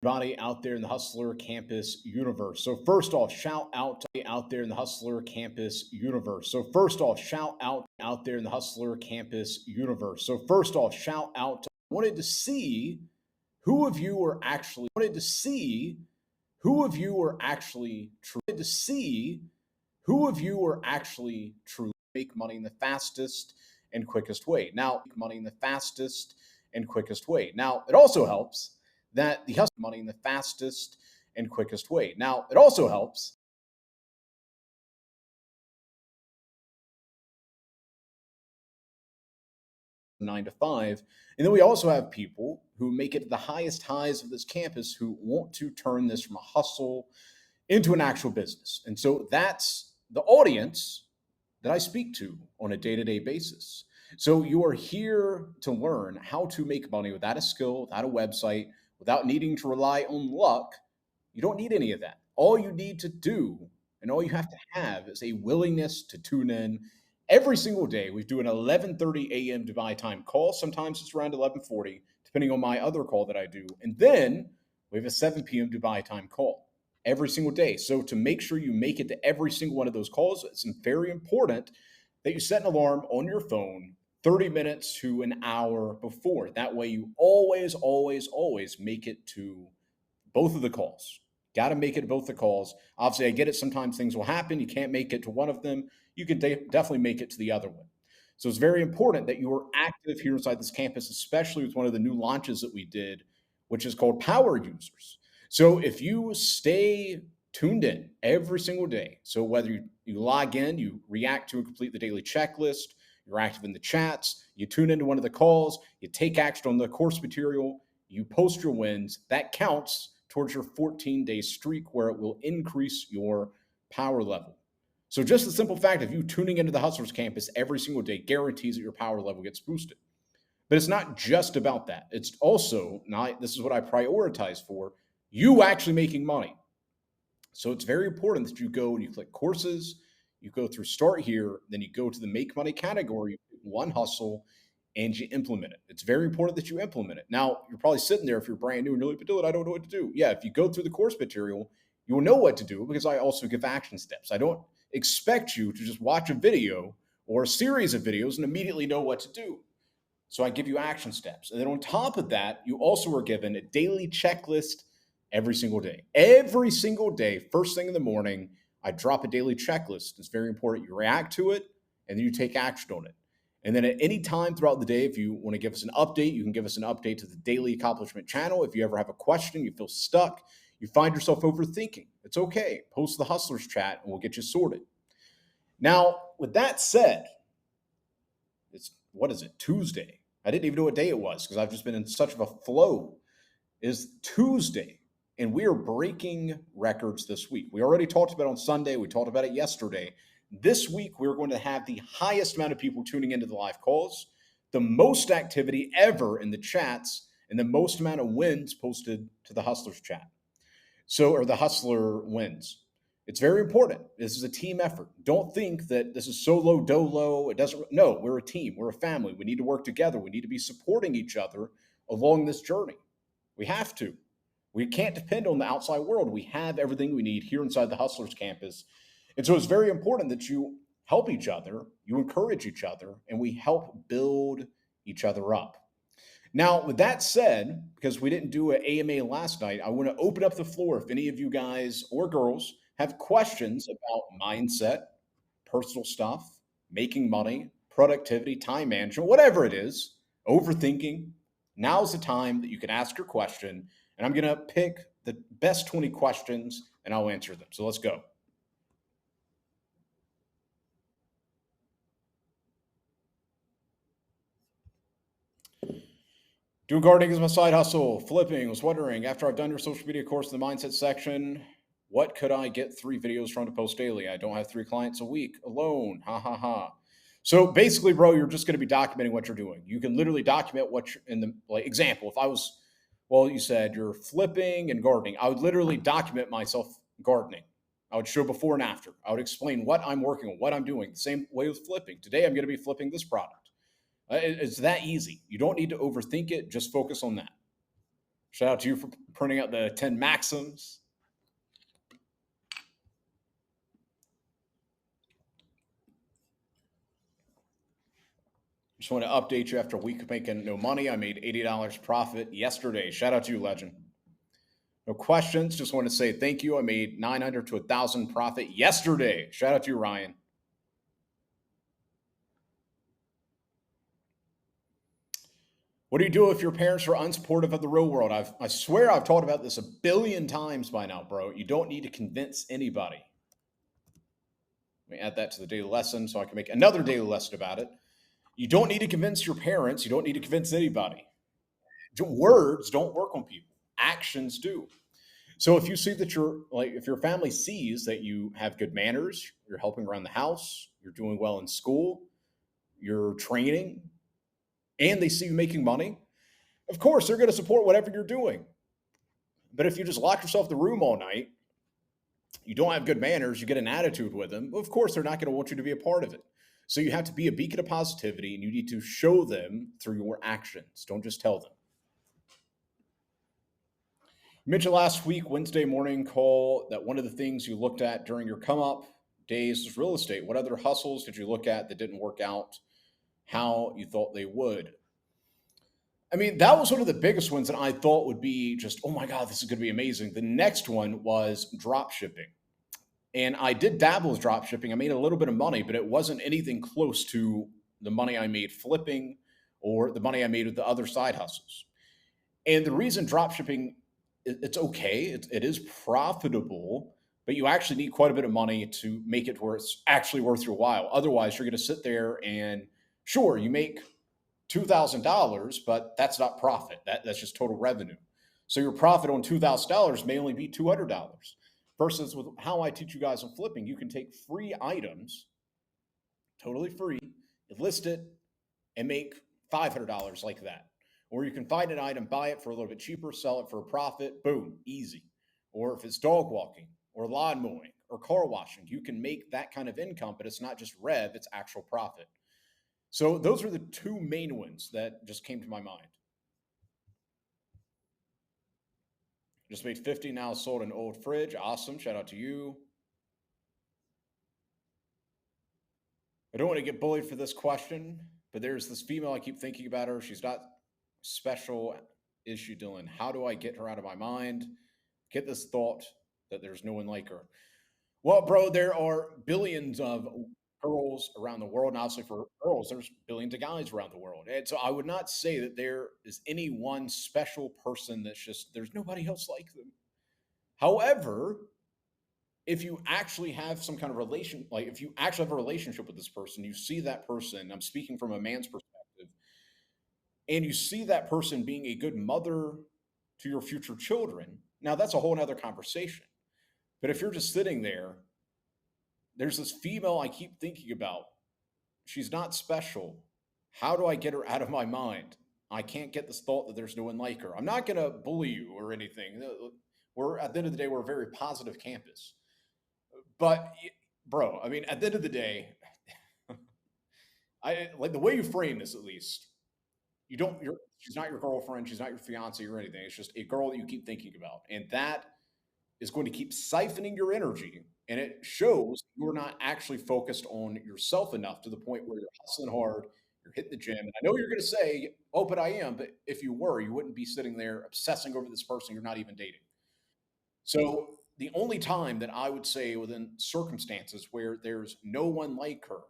Everybody out there in the Hustler Campus universe. So first off, shout out out there in the Hustler Campus universe. So first off, shout out there in the Hustler Campus universe. So first off, shout out. Wanted to see who of you are actually wanted to see who of you are actually true to see who of you are actually truly make money in the fastest and quickest way. Now, money in the fastest and quickest way. Now, it also helps that the hustle money in the fastest and quickest way. Now, it also helps 9 to 5. And then we also have people who make it to the highest highs of this campus who want to turn this from a hustle into an actual business. And so that's the audience that I speak to on a day to day basis. So you are here to learn how to make money without a skill, without a website, without needing to rely on luck. You don't need any of that. All you need to do and all you have to have is a willingness to tune in every single day. We do an 11:30 a.m. Dubai time call. Sometimes it's around 11:40, depending on my other call that I do. And then we have a 7 p.m. Dubai time call every single day. So to make sure you make it to every single one of those calls, it's very important that you set an alarm on your phone 30 minutes to an hour before. That way you always, always, always make it to both of the calls. Got to make it to both the calls. Obviously, I get it. Sometimes things will happen. You can't make it to one of them. You can definitely make it to the other one. So it's very important that you are active here inside this campus, especially with one of the new launches that we did, which is called Power Users. So if you stay tuned in every single day, so whether you log in, you react to and complete the daily checklist, you're active in the chats, you tune into one of the calls, you take action on the course material, you post your wins, that counts towards your 14-day streak where it will increase your power level. So just the simple fact of you tuning into the Hustlers Campus every single day guarantees that your power level gets boosted. But it's not just about that. It's also not, this is what I prioritize for, you actually making money. So it's very important that you go and you click courses, you go through start here, then you go to the make money category, one hustle, and you implement it. It's very important that you implement it. Now, you're probably sitting there if you're brand new and you're like, Dylan, I don't know what to do. Yeah, if you go through the course material, you will know what to do because I also give action steps. I don't expect you to just watch a video or a series of videos and immediately know what to do. So I give you action steps. And then on top of that, you also are given a daily checklist every single day. Every single day, first thing in the morning, I drop a daily checklist. It's very important you react to it and then you take action on it. And then at any time throughout the day, if you want to give us an update, you can give us an update to the Daily Accomplishment channel. If you ever have a question, you feel stuck, you find yourself overthinking, it's okay. Post the Hustlers chat and we'll get you sorted. Now, with that said, what is it, Tuesday? I didn't even know what day it was because I've just been in such of a flow. It's Tuesday, and we are breaking records this week. We already talked about it on Sunday. We talked about it yesterday. This week, we're going to have the highest amount of people tuning into the live calls, the most activity ever in the chats, and the most amount of wins posted to the Hustlers chat. So, or the Hustler wins. It's very important. This is a team effort. Don't think that this is solo dolo. It doesn't. No, we're a team. We're a family. We need to work together. We need to be supporting each other along this journey. We have to. We can't depend on the outside world. We have everything we need here inside the Hustlers Campus. And so it's very important that you help each other, you encourage each other, and we help build each other up. Now, with that said, because we didn't do an AMA last night, I want to open up the floor if any of you guys or girls have questions about mindset, personal stuff, making money, productivity, time management, whatever it is, overthinking. Now's the time that you can ask your question, and I'm going to pick the best 20 questions and I'll answer them. So let's go. Doing gardening is my side hustle. Flipping. Was wondering, after I've done your social media course in the mindset section, what could I get 3 videos from to post daily? I don't have 3 clients a week alone. Ha ha ha. So basically, bro, you're just going to be documenting what you're doing. You can literally document what you're in the example. If I was, well, you said you're flipping and gardening. I would literally document myself gardening. I would show before and after. I would explain what I'm working on, what I'm doing. The same way with flipping. Today, I'm going to be flipping this product. It's that easy. You don't need to overthink it. Just focus on that. Shout out to you for printing out the 10 maxims. Just want to update you after a week of making no money. I made $80 profit yesterday. Shout out to you, legend. No questions. Just want to say thank you. I made 900 to 1,000 profit yesterday. Shout out to you, Ryan. What do you do if your parents are unsupportive of the real world? I swear I've talked about this a billion times by now, bro. You don't need to convince anybody. Let me add that to the daily lesson so I can make another daily lesson about it. You don't need to convince your parents. You don't need to convince anybody. Words don't work on people. Actions do. So if you see that if your family sees that you have good manners, you're helping around the house, you're doing well in school, you're training, and they see you making money, of course they're going to support whatever you're doing. But if you just lock yourself in the room all night, you don't have good manners, you get an attitude with them, of course they're not going to want you to be a part of it. So you have to be a beacon of positivity, and you need to show them through your actions. Don't just tell them. You mentioned last week, Wednesday morning call, that one of the things you looked at during your come up days was real estate. What other hustles did you look at that didn't work out how you thought they would? I mean, that was one of the biggest ones that I thought would be just, oh my God, this is going to be amazing. The next one was drop shipping. And I did dabble with drop shipping. I made a little bit of money, but it wasn't anything close to the money I made flipping or the money I made with the other side hustles. And the reason drop shipping, it's okay, it is profitable, but you actually need quite a bit of money to make it where it's actually worth your while. Otherwise, you're going to sit there and sure, you make $2,000, but that's not profit. That's just total revenue. So your profit on $2,000 may only be $200. Versus with how I teach you guys on flipping, you can take free items, totally free, list it, and make $500 like that. Or you can find an item, buy it for a little bit cheaper, sell it for a profit, boom, easy. Or if it's dog walking or lawn mowing or car washing, you can make that kind of income, but it's not just rev, it's actual profit. So those are the two main ones that just came to my mind. Just made 50, now sold an old fridge. Awesome. Shout out to you. I don't want to get bullied for this question, but there's this female, I keep thinking about her. She's not special. Is she, Dylan? How do I get her out of my mind? Get this thought that there's no one like her. Well, bro, there are billions of girls around the world. And obviously for girls, there's billions of guys around the world. And so I would not say that there is any one special person that's just, there's nobody else like them. However, if you actually have some kind of relation, like if you actually have a relationship with this person, you see that person, I'm speaking from a man's perspective, and you see that person being a good mother to your future children, now that's a whole nother conversation. But if you're just sitting there, there's this female I keep thinking about. She's not special. How do I get her out of my mind? I can't get this thought that there's no one like her. I'm not going to bully you or anything. We're at the end of the day, we're a very positive campus. But bro, I mean, at the end of the day, I like the way you frame this. At least she's not your girlfriend, she's not your fiance or anything. It's just a girl that you keep thinking about, and that is going to keep siphoning your energy. And it shows you're not actually focused on yourself enough to the point where you're hustling hard, you're hitting the gym. And I know you're going to say, oh, but I am. But if you were, you wouldn't be sitting there obsessing over this person you're not even dating. So the only time that I would say within circumstances where there's no one like her,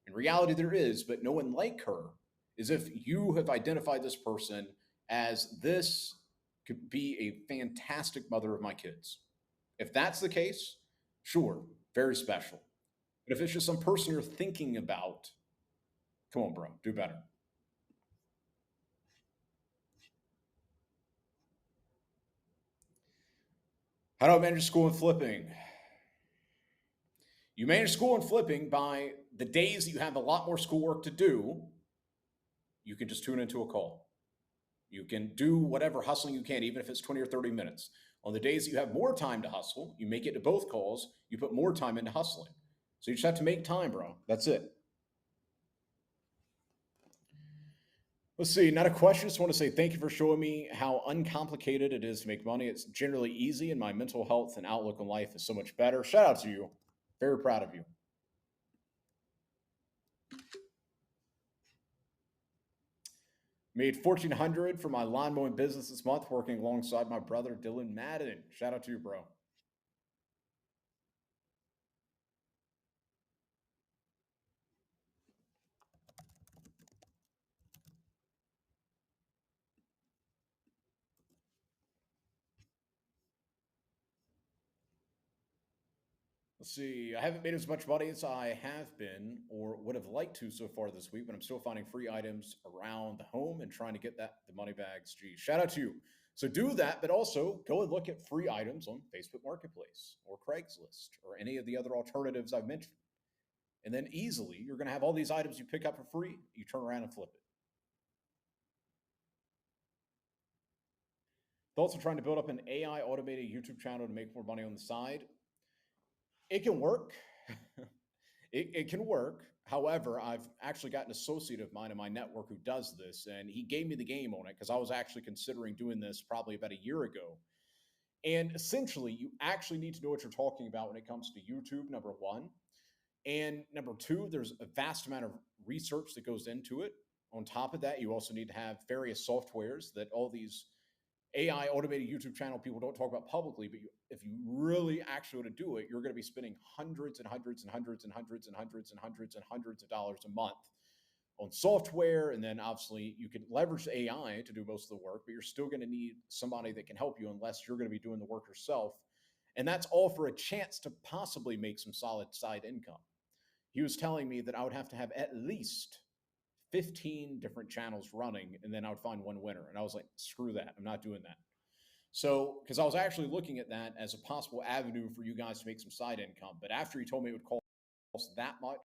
in reality there is, but no one like her, is if you have identified this person as this could be a fantastic mother of my kids. If that's the case, sure, very special. But if it's just some person you're thinking about, come on, bro, do better. How do I manage school and flipping? You manage school and flipping by the days that you have a lot more schoolwork to do, you can just tune into a call. You can do whatever hustling you can, even if it's 20 or 30 minutes. On the days that you have more time to hustle, you make it to both calls, you put more time into hustling. So you just have to make time, bro. That's it. Let's see, not a question. Just want to say thank you for showing me how uncomplicated it is to make money. It's generally easy, and my mental health and outlook on life is so much better. Shout out to you. Very proud of you. Made 1,400 for my lawn mowing business this month, working alongside my brother Dylan Madden. Shout out to you, bro. Let's see. I haven't made as much money as I have been or would have liked to so far this week, but I'm still finding free items around the home and trying to get the money bags. Gee, shout out to you. So do that, but also go and look at free items on Facebook Marketplace or Craigslist or any of the other alternatives I've mentioned. And then easily you're going to have all these items you pick up for free. You turn around and flip it. Also trying to build up an AI automated YouTube channel to make more money on the side. It can work. It can work. However, I've actually got an associate of mine in my network who does this, and he gave me the game on it because I was actually considering doing this probably about a year ago. And essentially, you actually need to know what you're talking about when it comes to YouTube, number one. And number two, there's a vast amount of research that goes into it. On top of that, you also need to have various softwares that all these AI automated YouTube channel people don't talk about publicly, but if you really actually want to do it, you're going to be spending hundreds and hundreds and hundreds and hundreds and hundreds and hundreds and hundreds of dollars a month on software. And then obviously you can leverage AI to do most of the work, but you're still going to need somebody that can help you unless you're going to be doing the work yourself. And that's all for a chance to possibly make some solid side income. He was telling me that I would have to have at least 15 different channels running and then I would find one winner. And I was like, screw that. I'm not doing that. So, because I was actually looking at that as a possible avenue for you guys to make some side income. But after he told me it would cost that much,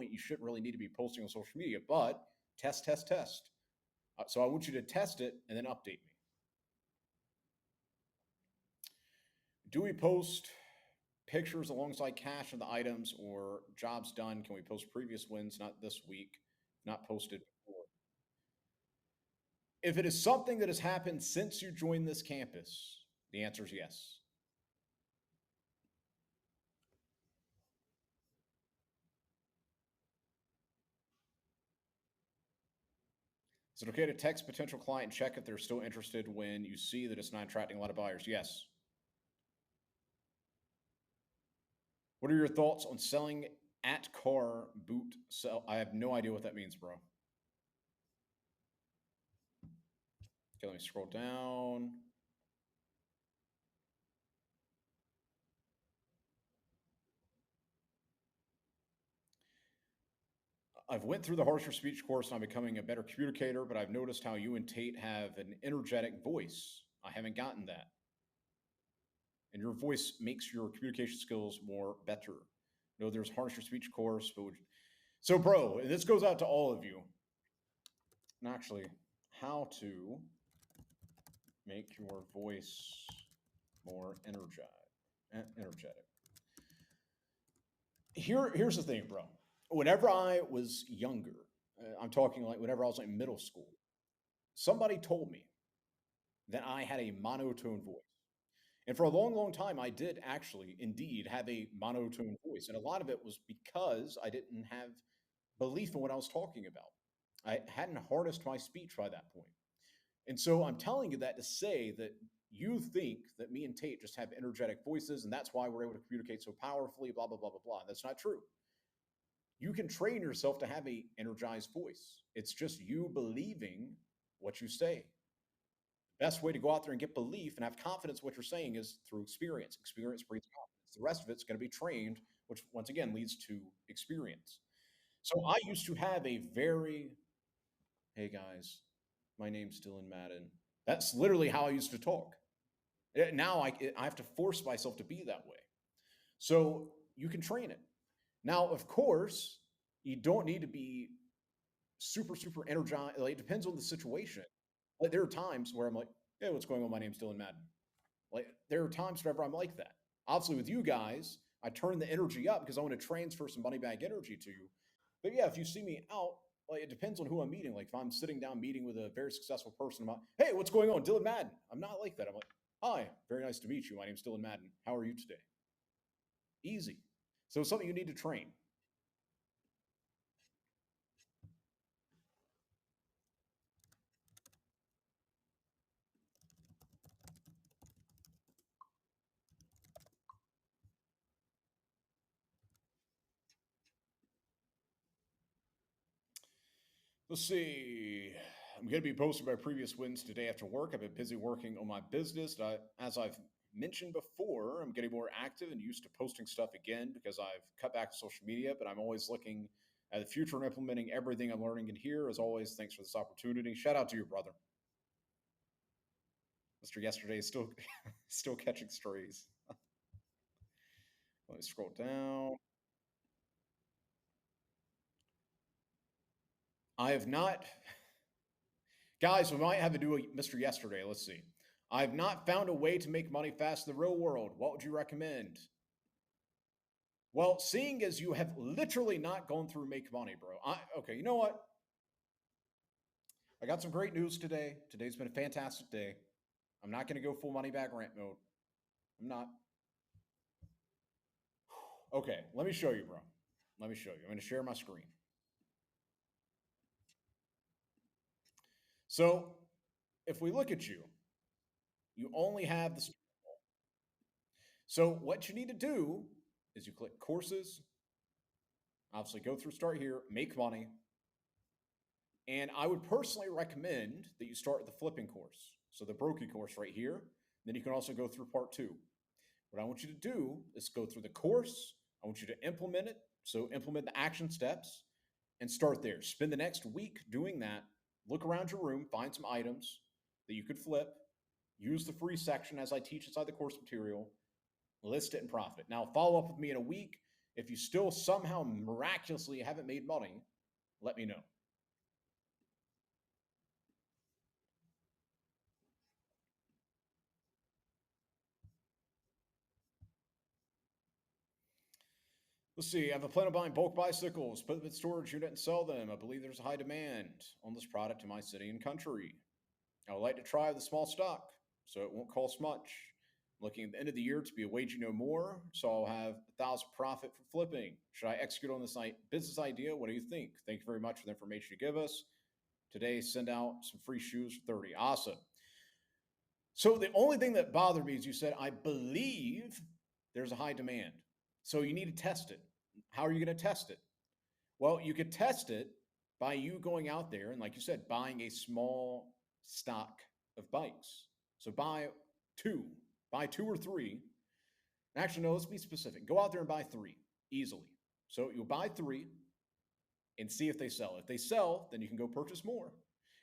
you shouldn't really need to be posting on social media, but test, test, test. So I want you to test it and then update me. Do we post pictures alongside cash of the items or jobs done? Can we post previous wins, not this week, not posted before? If it is something that has happened since you joined this campus, the answer is yes. Is it okay to text potential client and check if they're still interested when you see that it's not attracting a lot of buyers? Yes. What are your thoughts on selling at car boot sell? I have no idea what that means, bro. Okay, let me scroll down. I've went through the harsher speech course and I'm becoming a better communicator, but I've noticed how you and Tate have an energetic voice. I haven't gotten that. And your voice makes your communication skills more better. No, there's harsher speech course, but so bro, and this goes out to all of you. And actually, how to make your voice more energetic. Here's the thing, bro. Whenever I was younger, I'm talking like whenever I was like middle school, somebody told me that I had a monotone voice. And for a long, long time, I did actually indeed have a monotone voice. And a lot of it was because I didn't have belief in what I was talking about. I hadn't harnessed my speech by that point. And so I'm telling you that to say that you think that me and Tate just have energetic voices and that's why we're able to communicate so powerfully, blah, blah, blah, blah, blah. That's not true. You can train yourself to have a energized voice. It's just you believing what you say. The best way to go out there and get belief and have confidence in what you're saying is through experience. Experience breeds confidence. The rest of it's going to be trained, which once again leads to experience. So I used to have a very, hey guys, my name's Dylan Madden. That's literally how I used to talk. Now I have to force myself to be that way. So you can train it. Now, of course, you don't need to be super, super energized. Like, it depends on the situation. Like, there are times where I'm like, hey, what's going on? My name's Dylan Madden. Like, there are times whenever I'm like that. Obviously, with you guys, I turn the energy up because I want to transfer some money bag energy to you. But yeah, if you see me out, like, it depends on who I'm meeting. Like, if I'm sitting down meeting with a very successful person, I'm like, hey, what's going on? Dylan Madden. I'm not like that. I'm like, hi, very nice to meet you. My name's Dylan Madden. How are you today? Easy. So it's something you need to train. Let's see. I'm going to be posting my previous wins today after work. I've been busy working on my business. As I've mentioned before, I'm getting more active and used to posting stuff again because I've cut back to social media, but I'm always looking at the future and implementing everything I'm learning in here. As always, thanks for this opportunity. Shout out to your brother. Mr. Yesterday is still still catching strays. Let me scroll down. I have not, guys, we might have to do a Mr. Yesterday. Let's see. I have not found a way to make money fast in the real world. What would you recommend? Well, seeing as you have literally not gone through Make Money, bro. Okay, you know what? I got some great news today. Today's been a fantastic day. I'm not going to go full money back rant mode. I'm not. Okay, let me show you, bro. Let me show you. I'm going to share my screen. So, if we look at you, you only have the. So, what you need to do is you click courses, obviously go through start here, make money. And I would personally recommend that you start the flipping course. So the Brokey course right here. Then you can also go through part 2. What I want you to do is go through the course. I want you to implement it. So implement the action steps and start there. Spend the next week doing that. Look around your room, find some items that you could flip. Use the free section as I teach inside the course material. List it and profit. Now follow up with me in a week. If you still somehow miraculously haven't made money, let me know. Let's see. I have a plan of buying bulk bicycles, put them in storage unit, and sell them. I believe there's a high demand on this product in my city and country. I would like to try the small stock, so it won't cost much. I'm looking at the end of the year to be a wage you know more, so I'll have 1,000 profit for flipping. Should I execute on this business idea? What do you think? Thank you very much for the information you give us. Today, send out some free shoes for 30. Awesome. So the only thing that bothered me is you said, I believe there's a high demand. So you need to test it. How are you going to test it? Well, you could test it by you going out there and, like you said, buying a small stock of bikes. So two, buy 2 or 3. Actually, no, let's be specific. Go out there and buy 3 easily. So you'll buy 3 and see if they sell. If they sell, then you can go purchase more.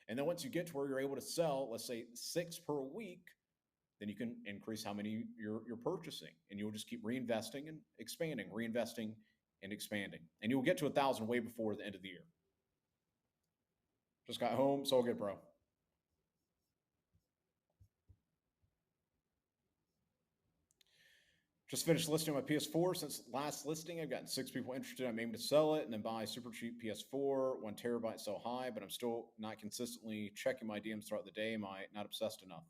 And then once you get to where you're able to sell, let's say 6 per week, then you can increase how many you're purchasing, and you'll just keep reinvesting and expanding, reinvesting and expanding, and you'll get to 1,000 way before the end of the year. Just got home, so good, bro. Just finished listing my PS4. Since last listing, I've gotten 6 people interested. I'm aiming to sell it and then buy a super cheap PS4, 1 terabyte, sell high, but I'm still not consistently checking my DMs throughout the day. Am I not obsessed enough?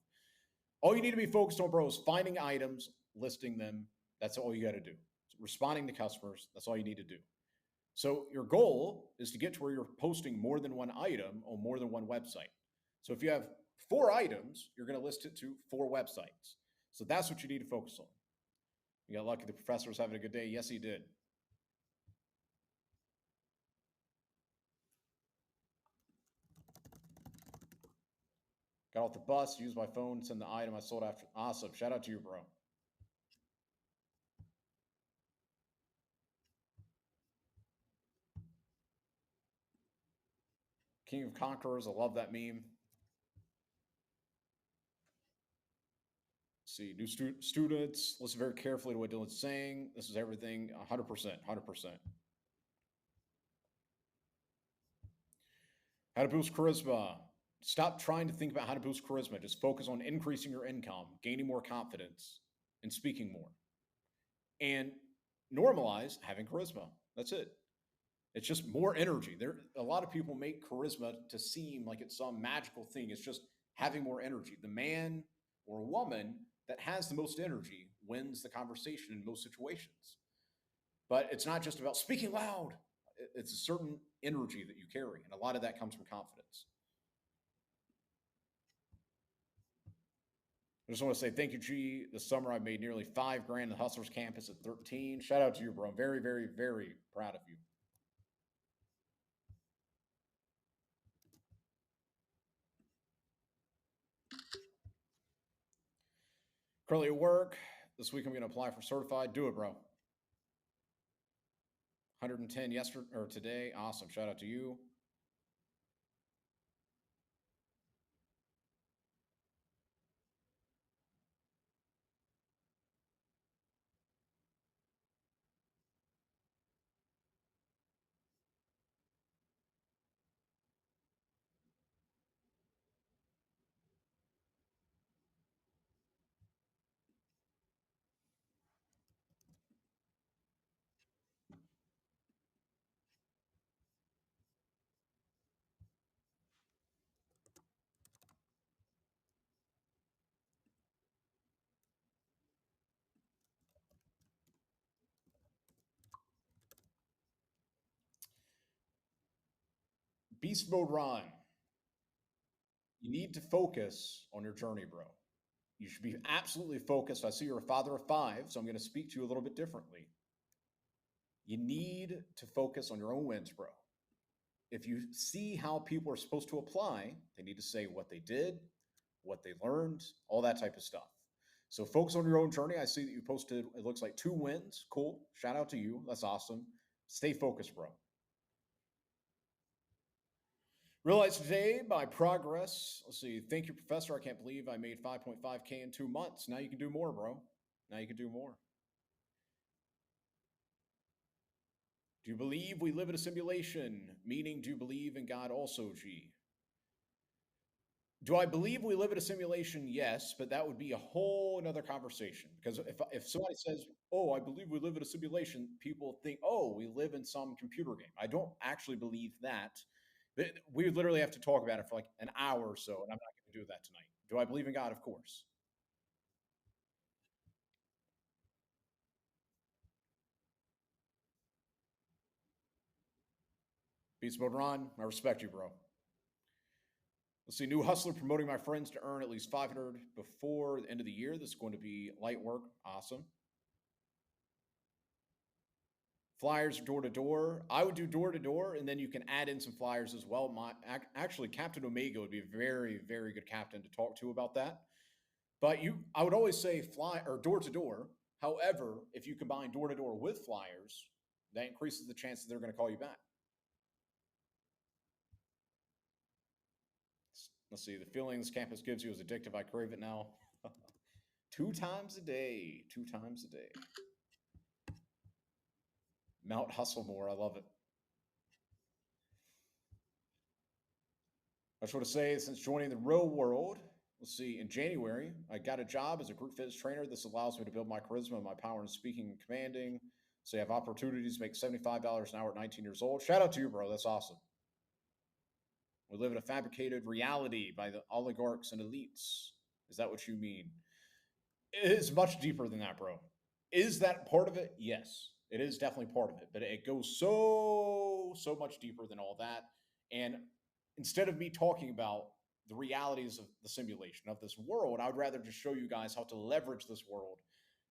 All you need to be focused on, bro, is finding items, listing them. That's all you got to do. Responding to customers. That's all you need to do. So your goal is to get to where you're posting more than one item on more than one website. So if you have 4 items, you're going to list it to 4 websites. So that's what you need to focus on. You got lucky the professor was having a good day. Yes, he did. Got off the bus, used my phone, send the item I sold after. Awesome. Shout out to you, bro. King of Conquerors. I love that meme. See, new students, listen very carefully to what Dylan's saying. This is everything 100%, 100%. How to boost charisma. Stop trying to think about how to boost charisma. Just focus on increasing your income, gaining more confidence, and speaking more. And normalize having charisma. That's it. It's just more energy. There, a lot of people make charisma to seem like it's some magical thing. It's just having more energy. The man or woman that has the most energy wins the conversation in most situations. But it's not just about speaking loud. It's a certain energy that you carry, and a lot of that comes from confidence. I just want to say thank you, G. This summer I made nearly $5,000 in the Hustlers campus at 13. Shout out to you, bro. I'm very, very, very proud of you. Currently at work. This week I'm going to apply for certified. Do it, bro. 110 yesterday or today. Awesome. Shout out to you. Beast mode Ron. You need to focus on your journey, bro. You should be absolutely focused. I see you're a father of 5, so I'm going to speak to you a little bit differently. You need to focus on your own wins, bro. If you see how people are supposed to apply, they need to say what they did, what they learned, all that type of stuff. So focus on your own journey. I see that you posted, it looks like 2 wins. Cool. Shout out to you. That's awesome. Stay focused, bro. Realize today my progress. Let's see. Thank you, Professor. I can't believe I made 5.5K in 2 months. Now you can do more, bro. Now you can do more. Do you believe we live in a simulation? Meaning, do you believe in God also, G? Do I believe we live in a simulation? Yes, but that would be a whole another conversation. Because if somebody says, "Oh, I believe we live in a simulation," people think, "Oh, we live in some computer game." I don't actually believe that. We literally have to talk about it for like an hour or so, and I'm not going to do that tonight. Do I believe in God? Of course. Beats Mode Ron, I respect you, bro. Let's see, new hustler promoting my friends to earn at least 500 before the end of the year. This is going to be light work. Awesome. Flyers door to door. I would do door to door, and then you can add in some flyers as well. Actually, Captain Omega would be a very, very good captain to talk to about that. But I would always say fly or door to door. However, if you combine door to door with flyers, that increases the chance that they're going to call you back. Let's see. The feeling this campus gives you is addictive. I crave it now. 2 times a day. 2 times a day. Mount Hustlemore. I love it. I just want to say, since joining the real world, let's see, in January, I got a job as a group fitness trainer. This allows me to build my charisma and my power in speaking and commanding. So you have opportunities to make $75 an hour at 19 years old. Shout out to you, bro. That's awesome. We live in a fabricated reality by the oligarchs and elites. Is that what you mean? It is much deeper than that, bro. Is that part of it? Yes, it is definitely part of it, but it goes so much deeper than all that. And instead of me talking about the realities of the simulation of this world, I would rather just show you guys how to leverage this world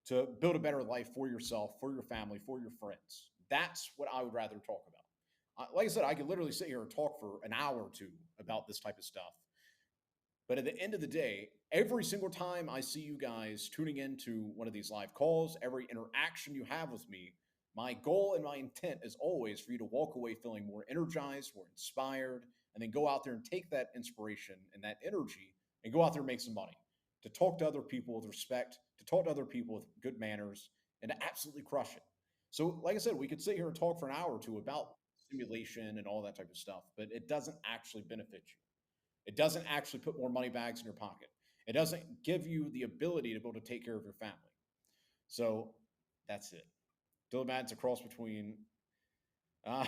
to build a better life for yourself, for your family, for your friends. That's what I would rather talk about. Like I said, I could literally sit here and talk for an hour or two about this type of stuff. But at the end of the day, every single time I see you guys tuning into one of these live calls, every interaction you have with me, my goal and my intent is always for you to walk away feeling more energized, more inspired, and then go out there and take that inspiration and that energy and go out there and make some money, to talk to other people with respect, to talk to other people with good manners, and to absolutely crush it. So, like I said, we could sit here and talk for an hour or two about simulation and all that type of stuff, but it doesn't actually benefit you. It doesn't actually put more money bags in your pocket. It doesn't give you the ability to be able to take care of your family. So that's it. Dylan Madden's a cross between. Uh,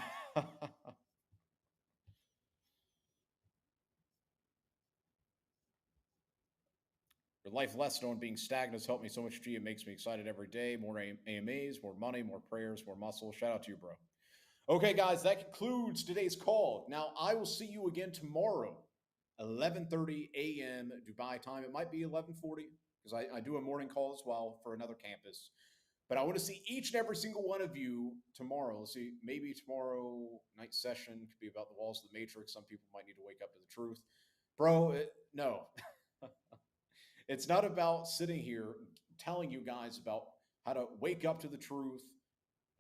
your life lesson on being stagnant has helped me so much. G, it makes me excited every day. More AMAs, more money, more prayers, more muscle. Shout out to you, bro. Okay, guys, that concludes today's call. Now, I will see you again tomorrow, 11:30 a.m. Dubai time. It might be 11:40 because I do a morning call as well for another campus. But I want to see each and every single one of you tomorrow. Let's see, maybe tomorrow night session could be about the walls of the Matrix. Some people might need to wake up to the truth. Bro, no. It's not about sitting here telling you guys about how to wake up to the truth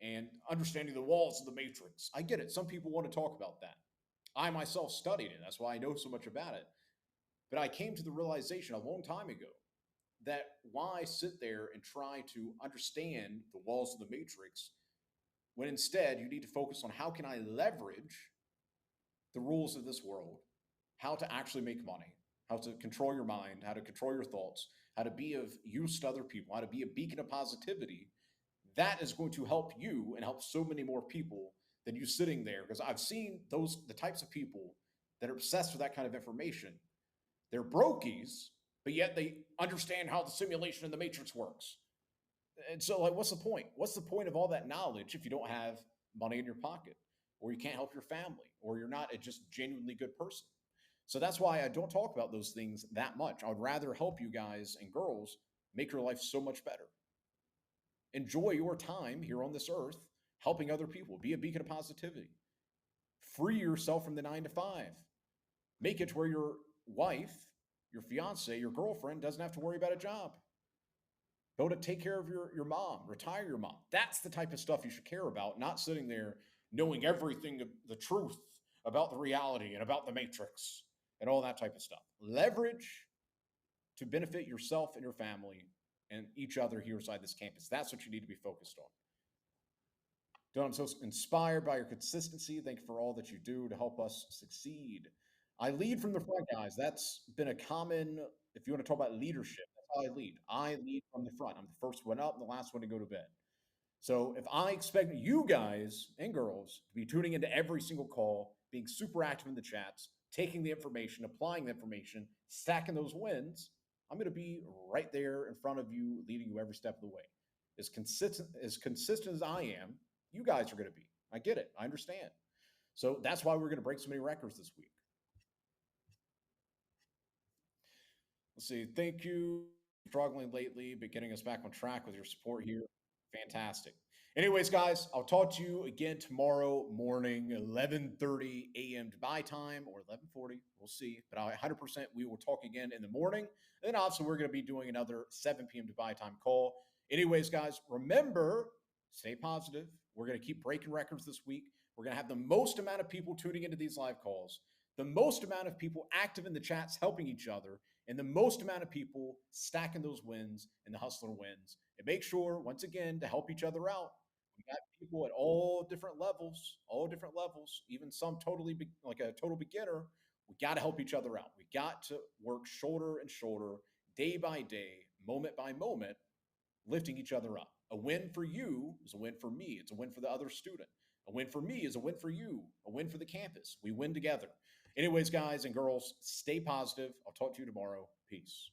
and understanding the walls of the Matrix. I get it. Some people want to talk about that. I myself studied it. That's why I know so much about it. But I came to the realization a long time ago that why sit there and try to understand the walls of the Matrix when instead you need to focus on how can I leverage the rules of this world, how to actually make money, how to control your mind, how to control your thoughts, how to be of use to other people, how to be a beacon of positivity. That is going to help you and help so many more people than you sitting there. Because I've seen the types of people that are obsessed with that kind of information. They're brokies, but yet they understand how the simulation in the matrix works. And so, like, what's the point? What's the point of all that knowledge if you don't have money in your pocket, or you can't help your family, or you're not a just genuinely good person? So that's why I don't talk about those things that much. I would rather help you guys and girls make your life so much better. Enjoy your time here on this earth helping other people. Be a beacon of positivity. Free yourself from the 9 to 5. Make it to where your wife, your fiance, your girlfriend doesn't have to worry about a job. Go to take care of your mom, retire your mom. That's the type of stuff you should care about, not sitting there knowing everything, the truth about the reality and about the matrix and all that type of stuff. Leverage to benefit yourself and your family and each other here inside this campus. That's what you need to be focused on. Dylan, I'm so inspired by your consistency. Thank you for all that you do to help us succeed. I lead from the front, guys. That's been a common, if you want to talk about leadership, that's how I lead. I lead from the front. I'm the first one up and the last one to go to bed. So if I expect you guys and girls to be tuning into every single call, being super active in the chats, taking the information, applying the information, stacking those wins, I'm going to be right there in front of you, leading you every step of the way. As consistent as I am, you guys are going to be. I get it. I understand. So that's why we're going to break so many records this week. Let's see. Thank you. Struggling lately, but getting us back on track with your support here. Fantastic. Anyways, guys, I'll talk to you again tomorrow morning, 11:30 a.m. Dubai time or 11:40. We'll see. But 100% we will talk again in the morning. And then also we're going to be doing another 7 p.m. Dubai time call. Anyways, guys, remember, stay positive. We're going to keep breaking records this week. We're going to have the most amount of people tuning into these live calls. the most amount of people active in the chats helping each other, and the most amount of people stacking those wins and the hustler wins. And make sure, once again, to help each other out. We got people at all different levels, even some totally like a total beginner. We got to help each other out. We got to work shoulder and shoulder, day by day, moment by moment, lifting each other up. A win for you is a win for me. It's a win for the other student. A win for me is a win for you, a win for the campus. We win together. Anyways, guys and girls, stay positive. I'll talk to you tomorrow. Peace.